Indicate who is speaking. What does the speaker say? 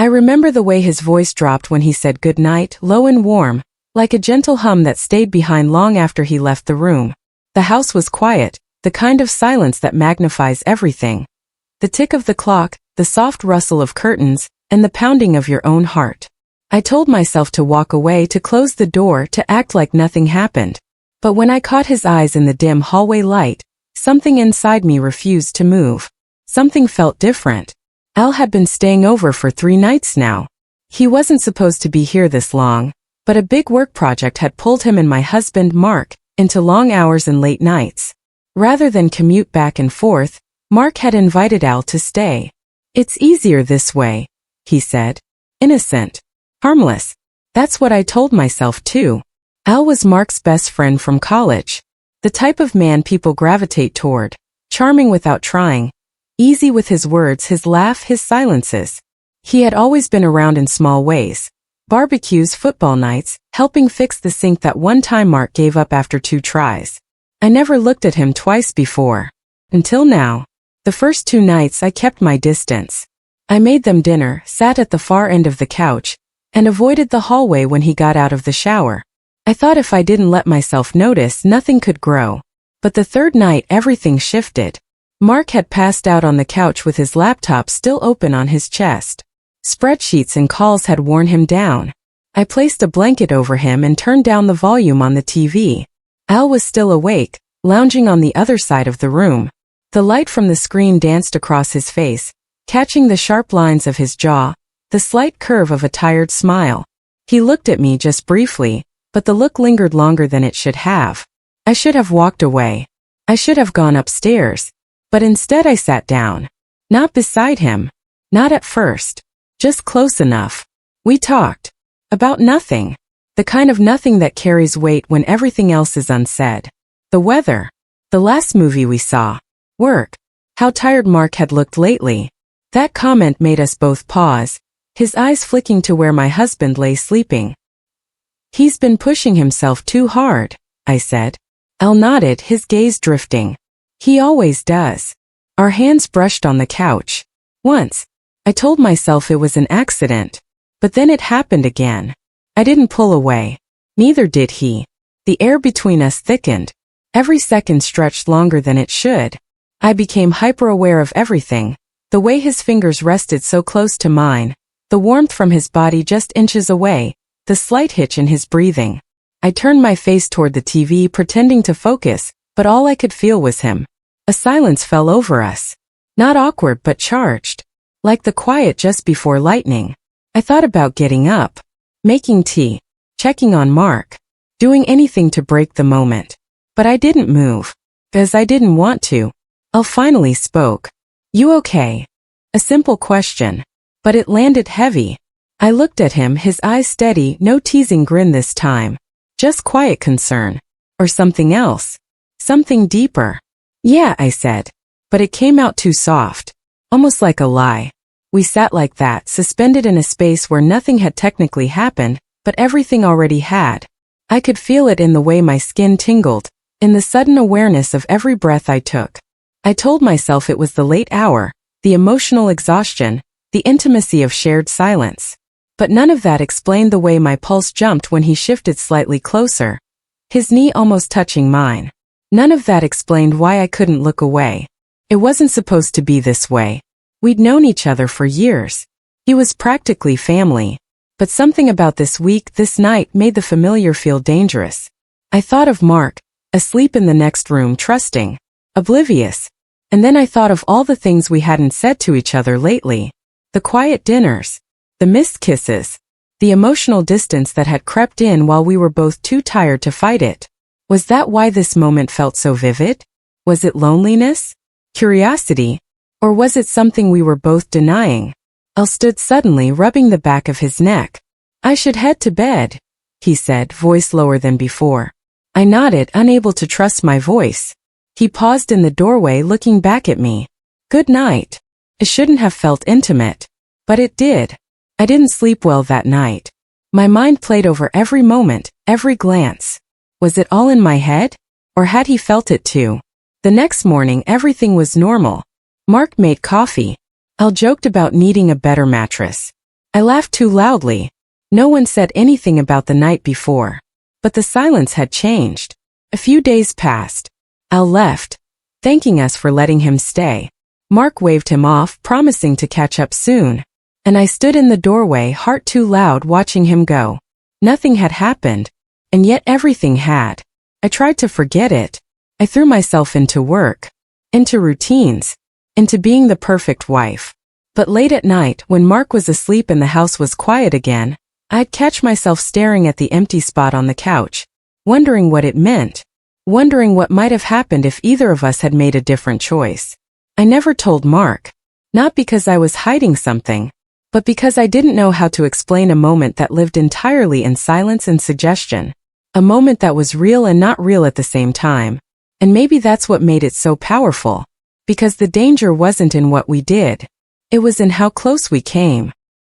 Speaker 1: I remember the way his voice dropped when he said good night, low and warm, like a gentle hum that stayed behind long after he left the room. The house was quiet, the kind of silence that magnifies everything. The tick of the clock, the soft rustle of curtains, and the pounding of your own heart. I told myself to walk away, to close the door, to act like nothing happened. But when I caught his eyes in the dim hallway light, something inside me refused to move. Something felt different. Al had been staying over for 3 nights now. He wasn't supposed to be here this long, but a big work project had pulled him and my husband, Mark, into long hours and late nights. Rather than commute back and forth, Mark had invited Al to stay. "It's easier this way," he said. Innocent. Harmless. That's what I told myself too. Al was Mark's best friend from college. The type of man people gravitate toward. Charming without trying. Easy with his words, his laugh, his silences. He had always been around in small ways. Barbecues, football nights, helping fix the sink that one time Mark gave up after 2 tries. I never looked at him twice before. Until now. The first 2 nights I kept my distance. I made them dinner, sat at the far end of the couch, and avoided the hallway when he got out of the shower. I thought if I didn't let myself notice, nothing could grow. But the 3rd night everything shifted. Mark had passed out on the couch with his laptop still open on his chest. Spreadsheets and calls had worn him down. I placed a blanket over him and turned down the volume on the TV. Al was still awake, lounging on the other side of the room. The light from the screen danced across his face, catching the sharp lines of his jaw, the slight curve of a tired smile. He looked at me just briefly, but the look lingered longer than it should have. I should have walked away. I should have gone upstairs. But instead I sat down. Not beside him. Not at first. Just close enough. We talked. About nothing. The kind of nothing that carries weight when everything else is unsaid. The weather. The last movie we saw. Work. How tired Mark had looked lately. That comment made us both pause, his eyes flicking to where my husband lay sleeping. "He's been pushing himself too hard," I said. Al nodded, his gaze drifting. "He always does." Our hands brushed on the couch. Once. I told myself it was an accident. But then it happened again. I didn't pull away. Neither did he. The air between us thickened. Every second stretched longer than it should. I became hyper-aware of everything. The way his fingers rested so close to mine. The warmth from his body just inches away. The slight hitch in his breathing. I turned my face toward the TV, pretending to focus, but all I could feel was him. A silence fell over us. Not awkward but charged. Like the quiet just before lightning. I thought about getting up. Making tea. Checking on Mark. Doing anything to break the moment. But I didn't move. Because I didn't want to. Al finally spoke. "You okay?" A simple question. But it landed heavy. I looked at him, his eyes steady, no teasing grin this time. Just quiet concern. Or something else. Something deeper. "Yeah," I said. But it came out too soft. Almost like a lie. We sat like that, suspended in a space where nothing had technically happened, but everything already had. I could feel it in the way my skin tingled, in the sudden awareness of every breath I took. I told myself it was the late hour, the emotional exhaustion, the intimacy of shared silence. But none of that explained the way my pulse jumped when he shifted slightly closer, his knee almost touching mine. None of that explained why I couldn't look away. It wasn't supposed to be this way. We'd known each other for years. He was practically family. But something about this week, this night, made the familiar feel dangerous. I thought of Mark, asleep in the next room, trusting, oblivious. And then I thought of all the things we hadn't said to each other lately. The quiet dinners. The missed kisses. The emotional distance that had crept in while we were both too tired to fight it. Was that why this moment felt so vivid? Was it loneliness? Curiosity? Or was it something we were both denying? Al stood suddenly, rubbing the back of his neck. "I should head to bed," he said, voice lower than before. I nodded, unable to trust my voice. He paused in the doorway, looking back at me. "Good night." It shouldn't have felt intimate. But it did. I didn't sleep well that night. My mind played over every moment, every glance. Was it all in my head? Or had he felt it too? The next morning everything was normal. Mark made coffee. Al joked about needing a better mattress. I laughed too loudly. No one said anything about the night before. But the silence had changed. A few days passed. Al left, thanking us for letting him stay. Mark waved him off, promising to catch up soon. And I stood in the doorway, heart too loud, watching him go. Nothing had happened, and yet everything had. I tried to forget it. I threw myself into work, into routines, into being the perfect wife. But late at night, when Mark was asleep and the house was quiet again, I'd catch myself staring at the empty spot on the couch, wondering what it meant, wondering what might have happened if either of us had made a different choice. I never told Mark, not because I was hiding something, but because I didn't know how to explain a moment that lived entirely in silence and suggestion. A moment that was real and not real at the same time. And maybe that's what made it so powerful. Because the danger wasn't in what we did. It was in how close we came.